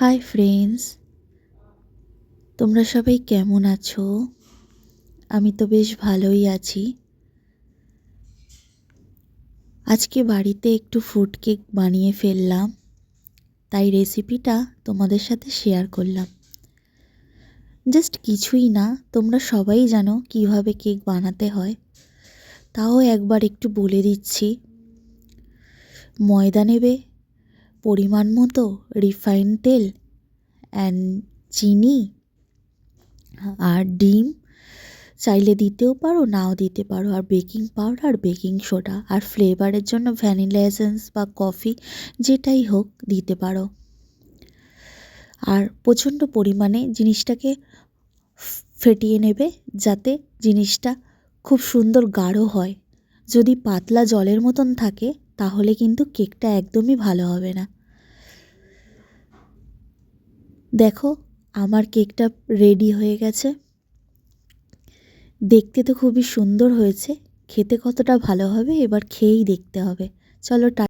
Hi friends, তোমরা সবাই কেমন আছো? আমি তো বেশ ভালোই আছি। আজকে বাড়িতে একটু ফ্রুট কেক বানিয়ে ফেললাম, তাই রেসিপিটা তোমাদের সাথে শেয়ার করলাম। জাস্ট কিছুই না, তোমরা সবাই জানো কিভাবে কেক বানাতে হয়, তাও একবার একটু বলে দিচ্ছি। ময়দা নেবে পরিমাণ মতো, রিফাইন্ড তেল অ্যান্ড চিনি আর ডিম, চাইলে দিতেও পারো নাও দিতে পারো, আর বেকিং পাউডার, বেকিং সোডা, আর ফ্লেভারের জন্য ভ্যানিলা এসেন্স বা কফি যেটাই হোক দিতে পারো। আর প্রচণ্ড পরিমাণে জিনিসটাকে ফেটিয়ে নেবে যাতে জিনিসটা খুব সুন্দর গাঢ় হয়। যদি পাতলা জলের মতন থাকে তাহলে কিন্তু কেকটা একদমই ভালো হবে না। দেখো আমার কেকটা রেডি হয়ে গেছে। দেখতে তো খুবই সুন্দর হয়েছে, খেতে কতটা ভালো হবে এবার খেয়েই দেখতে হবে। চলো।